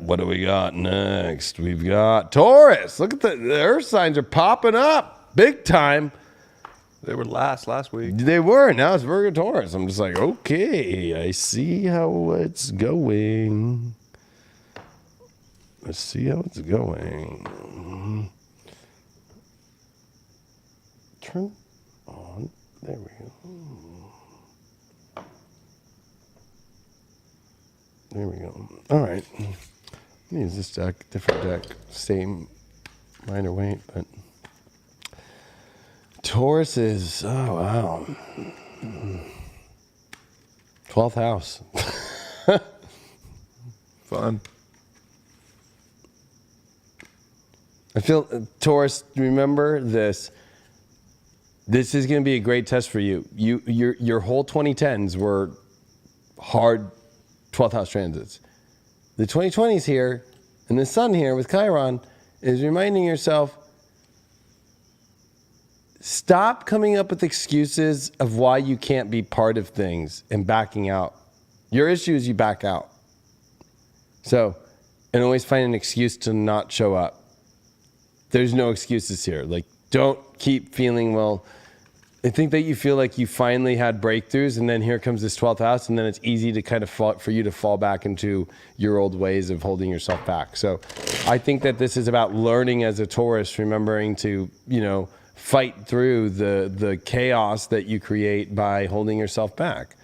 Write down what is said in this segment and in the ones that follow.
what do we got next? We've got Taurus. Look at the earth signs are popping up big time. They were last week. They were. Now it's Virgo Taurus. I'm just like, okay, I see how it's going. Let's see how it's going. Turn on. There we go. There we go. All right. Use this deck, different deck, same minor weight, but Taurus is, oh wow, 12th house. Fun. I feel, Taurus, remember this. This is going to be a great test for you. Your whole 2010s were hard 12th house transits. The 2020s here, and the sun here with Chiron, is reminding yourself, stop coming up with excuses of why you can't be part of things and backing out. Your issue is you back out. So, and always find an excuse to not show up. There's no excuses here. Like, don't keep feeling, well, I think that you feel like you finally had breakthroughs, and then here comes this 12th house, and then it's easy to kind of for you to fall back into your old ways of holding yourself back. So I think that this is about learning as a Taurus, remembering to, you know, fight through the chaos that you create by holding yourself back,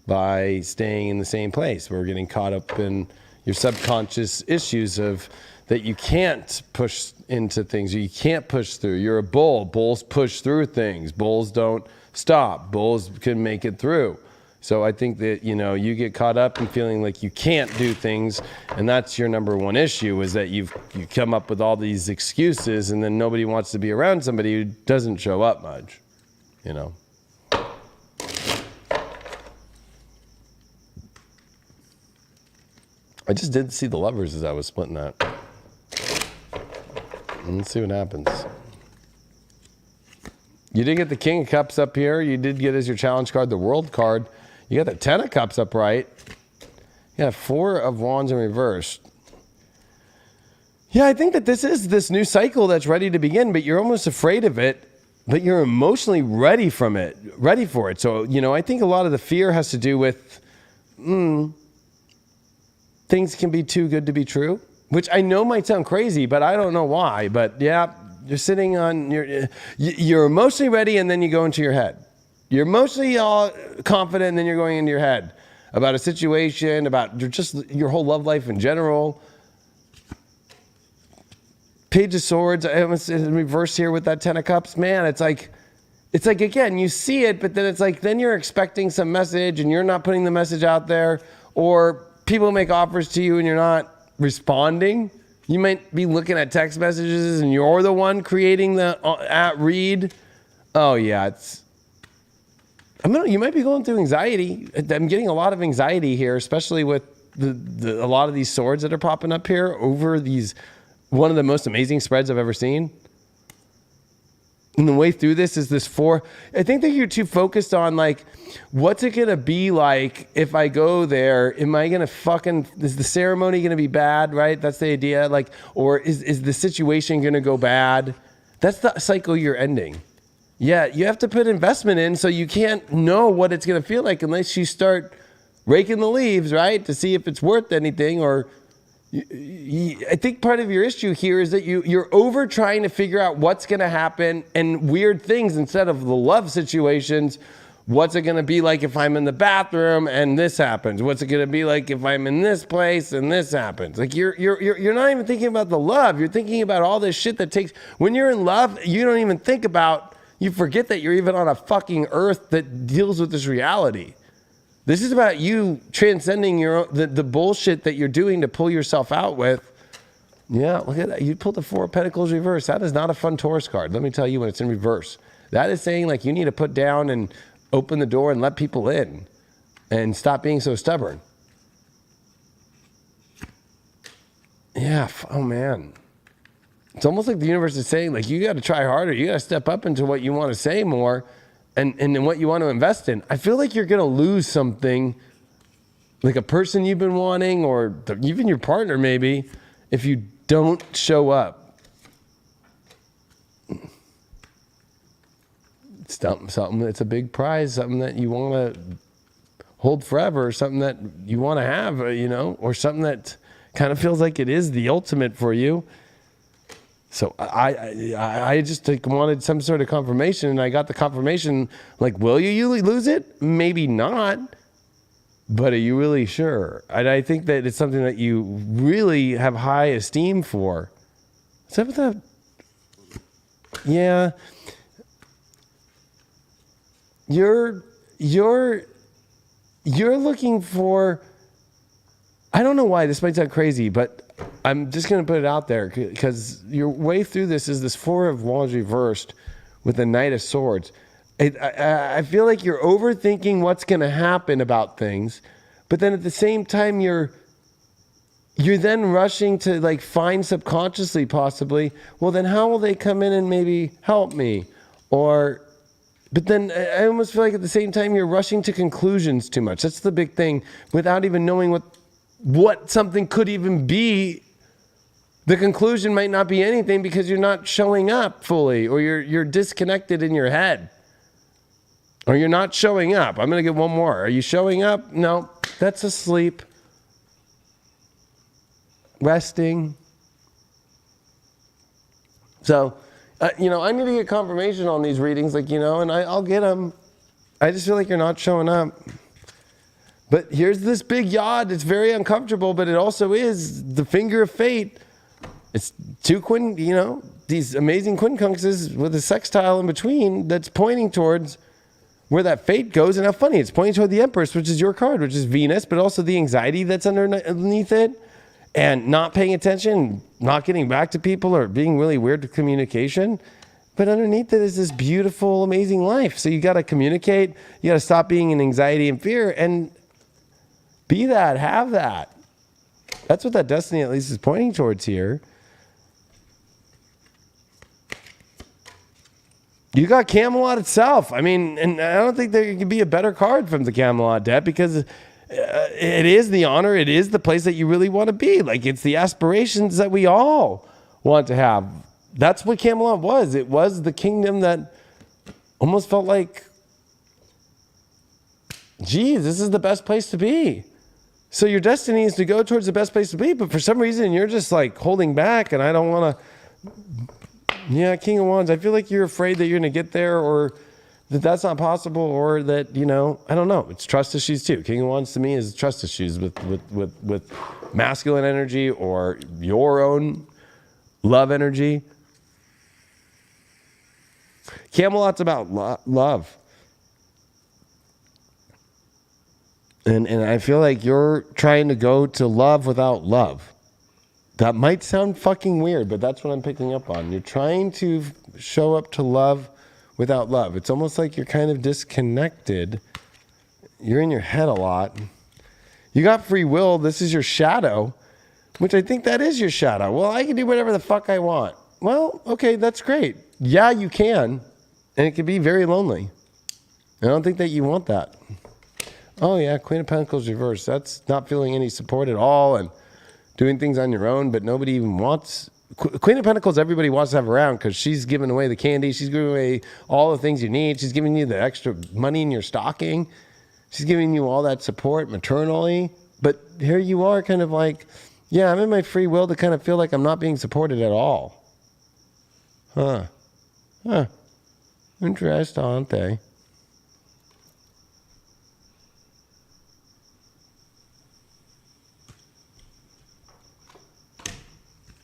by staying in the same place. We're getting caught up in your subconscious issues of that you can't push into things, or you can't push through. You're a bull. Bulls push through things. Bulls don't stop. Bulls can make it through. So I think that, you know, you get caught up in feeling like you can't do things, and that's your number one issue, is that you come up with all these excuses, and then nobody wants to be around somebody who doesn't show up much, you know. I just did see the Lovers as I was splitting that. Let's see what happens. You did get the King of Cups up here. You did get as your challenge card the World card. You got the Ten of Cups up right. Yeah, Four of Wands in reverse. Yeah, I think that this is this new cycle that's ready to begin, but you're almost afraid of it, but you're emotionally ready for it. So, you know, I think a lot of the fear has to do with things can be too good to be true. Which I know might sound crazy, but I don't know why. But yeah, you're sitting on, you're emotionally ready, and then you go into your head. You're emotionally all confident, and then you're going into your head about a situation, about just your whole love life in general. Page of Swords, I almost in reverse here with that Ten of Cups. Man, it's like again, you see it, but then it's like, then you're expecting some message, and you're not putting the message out there, or people make offers to you, and you're not responding. You might be looking at text messages and you're the one creating the read. Oh yeah, you might be going through anxiety. I'm getting a lot of anxiety here, especially with a lot of these swords that are popping up here over these, one of the most amazing spreads I've ever seen. And the way through this is this four. I think that you're too focused on like, what's it gonna be like if I go there? Am I gonna is the ceremony gonna be bad, right? That's the idea. Like, or is the situation gonna go bad? That's the cycle you're ending. Yeah, you have to put investment in, so you can't know what it's gonna feel like unless you start raking the leaves, right? To see if it's worth anything. Or I think part of your issue here is that you're over trying to figure out what's going to happen and weird things instead of the love situations. What's it going to be like if I'm in the bathroom and this happens? What's it going to be like if I'm in this place and this happens? Like you're not even thinking about the love. You're thinking about all this shit that takes, when you're in love, you don't even think about, you forget that you're even on a fucking earth that deals with this reality. This is about you transcending the bullshit that you're doing to pull yourself out with. Yeah, look at that. You pulled the Four of Pentacles reverse. That is not a fun Taurus card. Let me tell you, when it's in reverse. That is saying like you need to put down and open the door and let people in and stop being so stubborn. Yeah, oh man. It's almost like the universe is saying like you got to try harder. You got to step up into what you want to say more. And what you want to invest in. I feel like you're going to lose something like a person you've been wanting, or even your partner maybe, if you don't show up. It's something that's a big prize, something that you want to hold forever, something that you want to have, or something that kind of feels like it is the ultimate for you. So I just wanted some sort of confirmation, and I got the confirmation, like, will you lose it? Maybe not, but are you really sure? And I think that it's something that you really have high esteem for. Is that what that? Yeah. You're looking for, I don't know why this might sound crazy, but I'm just going to put it out there, because your way through this is this Four of Wands reversed with the Knight of Swords. I feel like you're overthinking what's going to happen about things, but then at the same time, you're then rushing to like find subconsciously possibly, well, then how will they come in and maybe help me? But then I almost feel like at the same time, you're rushing to conclusions too much. That's the big thing, without even knowing what something could even be. The conclusion might not be anything because you're not showing up fully, or you're disconnected in your head, or you're not showing up. I'm going to get one more. Are you showing up? No, that's asleep, resting. So, I need to get confirmation on these readings, and I'll get them. I just feel like you're not showing up. But here's this big yod. It's very uncomfortable, but it also is the finger of fate. It's two these amazing quincunxes with a sextile in between that's pointing towards where that fate goes. And how funny, it's pointing toward the Empress, which is your card, which is Venus, but also the anxiety that's underneath it, and not paying attention, not getting back to people, or being really weird with communication. But underneath it is this beautiful, amazing life. So you got to communicate. You got to stop being in anxiety and fear and be that, have that. That's what that destiny at least is pointing towards here. You got Camelot itself. I mean, and I don't think there could be a better card from the Camelot deck, because it is the honor. It is the place that you really want to be. Like, it's the aspirations that we all want to have. That's what Camelot was. It was the kingdom that almost felt like, geez, this is the best place to be. So your destiny is to go towards the best place to be, but for some reason you're just like holding back, and I don't want to. Yeah, King of Wands, I feel like you're afraid that you're going to get there, or that that's not possible, or that, I don't know. It's trust issues too. King of Wands to me is trust issues with masculine energy, or your own love energy. Camelot's about love. And I feel like you're trying to go to love without love. That might sound fucking weird, but that's what I'm picking up on. You're trying to show up to love without love. It's almost like you're kind of disconnected. You're in your head a lot. You got free will. This is your shadow, which I think that is your shadow. Well, I can do whatever the fuck I want. Well, okay, that's great. Yeah, you can. And it can be very lonely. I don't think that you want that. Oh, yeah, Queen of Pentacles reversed. That's not feeling any support at all and doing things on your own, but nobody even wants. Queen of Pentacles, everybody wants to have around, because she's giving away the candy. She's giving away all the things you need. She's giving you the extra money in your stocking. She's giving you all that support maternally. But here you are kind of like, yeah, I'm in my free will to kind of feel like I'm not being supported at all. Huh. Interessante.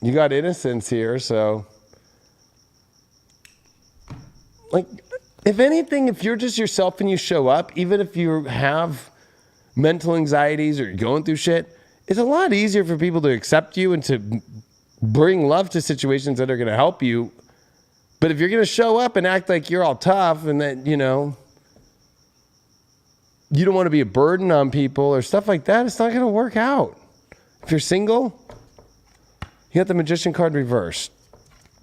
You got innocence here, so like, if anything, if you're just yourself and you show up, even if you have mental anxieties or you're going through shit, it's a lot easier for people to accept you and to bring love to situations that are going to help you. But if you're going to show up and act like you're all tough and that, you don't want to be a burden on people or stuff like that, it's not going to work out. If you're single, you got the Magician card reversed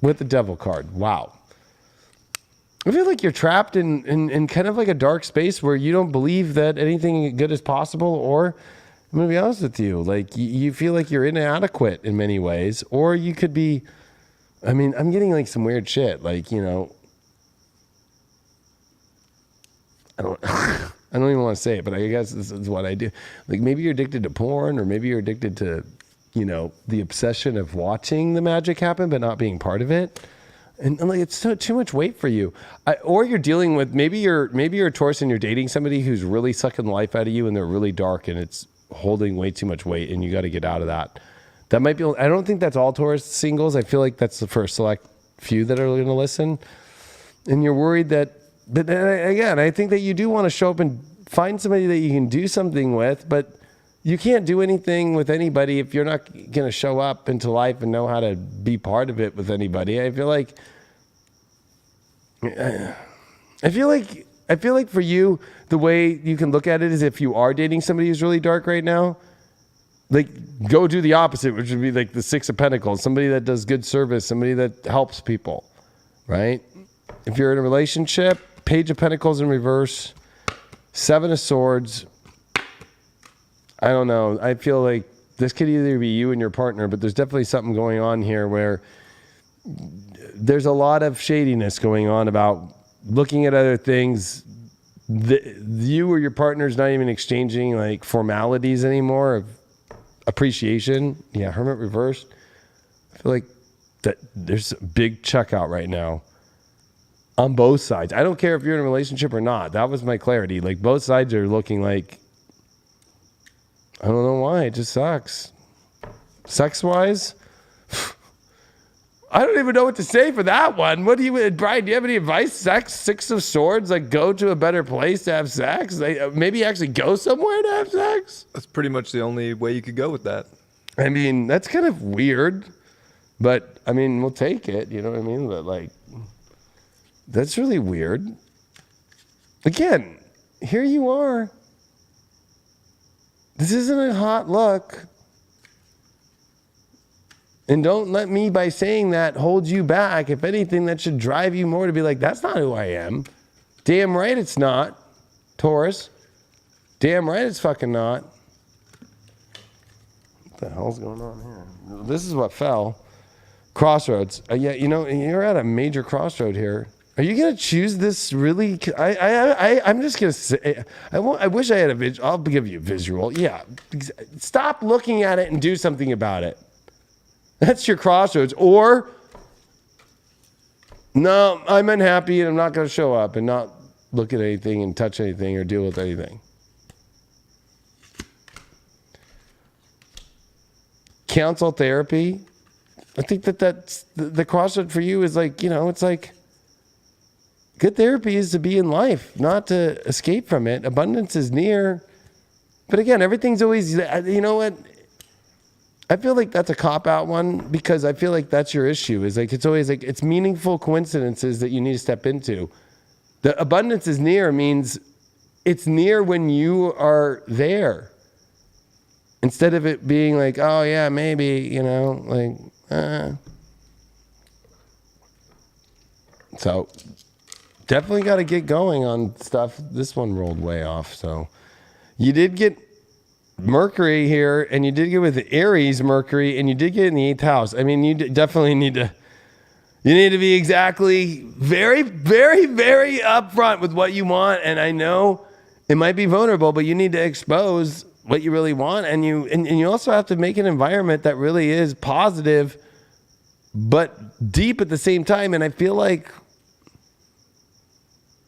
with the Devil card. Wow. I feel like you're trapped in kind of like a dark space where you don't believe that anything good is possible, or I'm gonna be honest with you. Like you feel like you're inadequate in many ways, or you could be. I mean, I'm getting like some weird shit. Like I don't. I don't even want to say it, but I guess this is what I do. Like maybe you're addicted to porn, or maybe you're addicted to, the obsession of watching the magic happen but not being part of it. And like it's too much weight for you. Or you're dealing with maybe you're a Taurus and you're dating somebody who's really sucking the life out of you and they're really dark and it's holding way too much weight and you got to get out of that. That might be. I don't think that's all Taurus singles. I feel like that's the first select few that are going to listen. And you're worried that. But again, I think that you do want to show up and find somebody that you can do something with, but you can't do anything with anybody if you're not going to show up into life and know how to be part of it with anybody. I feel like for you, the way you can look at it is if you are dating somebody who's really dark right now, like go do the opposite, which would be like the Six of Pentacles, somebody that does good service, somebody that helps people, right? If you're in a relationship, Page of Pentacles in reverse, Seven of Swords. I don't know. I feel like this could either be you and your partner, but there's definitely something going on here where there's a lot of shadiness going on about looking at other things. You or your partner's not even exchanging like formalities anymore of appreciation. Yeah, Hermit reversed. I feel like that there's a big checkout right now. On both sides. I don't care if you're in a relationship or not. That was my clarity. Like both sides are looking like, I don't know why. It just sucks. Sex wise, I don't even know what to say for that one. What do you, Brian, do you have any advice? Sex, Six of Swords, like go to a better place to have sex? Like, maybe actually go somewhere to have sex? That's pretty much the only way you could go with that. I mean, that's kind of weird, but I mean, we'll take it. You know what I mean? But like, that's really weird. Again, here you are. This isn't a hot look. And don't let me, by saying that, hold you back. If anything, that should drive you more to be like, that's not who I am. Damn right it's not, Taurus. Damn right it's fucking not. What the hell's going on here? This is what fell. Crossroads. Yeah, you're at a major crossroad here. Are you going to choose this really? I'm just going to say, I wish I had a visual. I'll give you a visual. Yeah. Stop looking at it and do something about it. That's your crossroads. Or, no, I'm unhappy and I'm not going to show up and not look at anything and touch anything or deal with anything. Counsel therapy. I think that's the crossroad for you is like, it's like, good therapy is to be in life, not to escape from it. Abundance is near. But again, everything's always, you know what? I feel like that's a cop-out one because I feel like that's your issue. Is like, it's always like, it's meaningful coincidences that you need to step into. The abundance is near means it's near when you are there. Instead of it being like, oh yeah, maybe, So definitely got to get going on stuff. This one rolled way off. So you did get Mercury here, and you did get with Aries Mercury, and you did get in the 8th house. I mean, you definitely need to be exactly very, very, very upfront with what you want. And I know it might be vulnerable, but you need to expose what you really want. And you also have to make an environment that really is positive, but deep at the same time. And I feel like,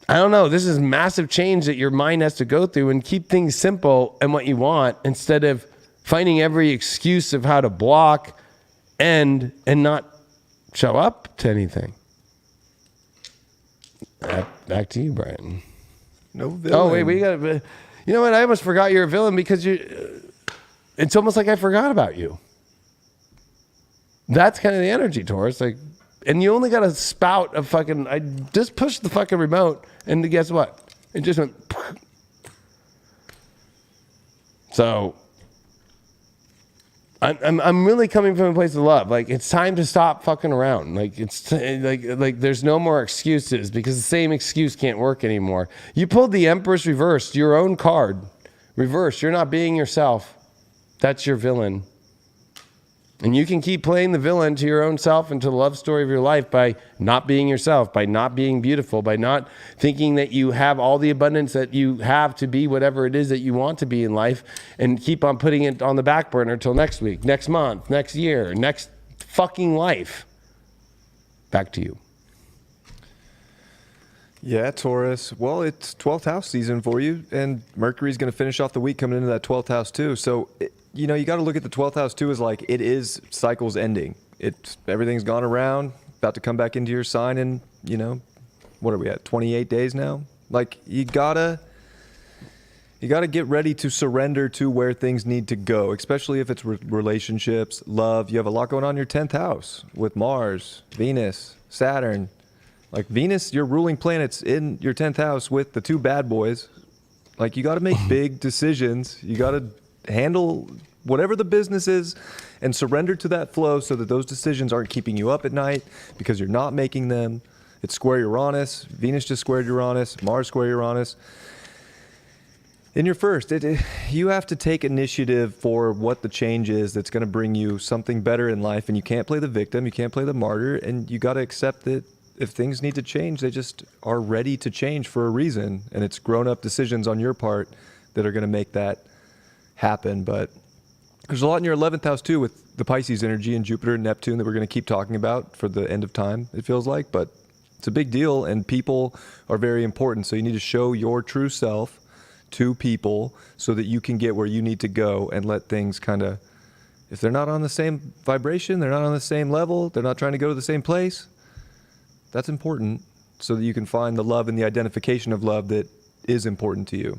I don't know, this is massive change that your mind has to go through and keep things simple and what you want instead of finding every excuse of how to block and not show up to anything. Back to you, Brian. No villain. Oh, wait, we got to... You know what? I almost forgot you're a villain because it's almost like I forgot about you. That's kind of the energy, Taurus. Like, and you only got a spout of fucking... I just pushed the fucking remote, and guess what? It just went... So, I'm really coming from a place of love. Like, it's time to stop fucking around. Like, it's like there's no more excuses because the same excuse can't work anymore. You pulled the Empress reversed, your own card. Reversed. You're not being yourself. That's your villain. And you can keep playing the villain to your own self and to the love story of your life by not being yourself, by not being beautiful, by not thinking that you have all the abundance that you have to be whatever it is that you want to be in life, and keep on putting it on the back burner till next week, next month, next year, next fucking life. Back to you. Yeah, Taurus. Well, it's 12th house season for you, and Mercury's going to finish off the week coming into that 12th house too. So, you got to look at the 12th house too as like it is cycles ending. Everything's gone around, about to come back into your sign in, what are we at, 28 days now? Like, you gotta get ready to surrender to where things need to go, especially if it's relationships, love. You have a lot going on in your 10th house with Mars, Venus, Saturn. Like Venus, your ruling planet's in your 10th house with the two bad boys. Like, you got to make big decisions. You got to handle whatever the business is and surrender to that flow so that those decisions aren't keeping you up at night because you're not making them. It's square Uranus. Venus just squared Uranus. Mars square Uranus. In your first, you have to take initiative for what the change is that's going to bring you something better in life. And you can't play the victim. You can't play the martyr. And you got to accept that if things need to change, they just are ready to change for a reason. And it's grown-up decisions on your part that are going to make that happen. But there's a lot in your 11th house too with the Pisces energy and Jupiter and Neptune that we're going to keep talking about for the end of time, it feels like. But it's a big deal, and people are very important. So you need to show your true self to people so that you can get where you need to go and let things kind of, if they're not on the same vibration, they're not on the same level, they're not trying to go to the same place, that's important so that you can find the love and the identification of love that is important to you.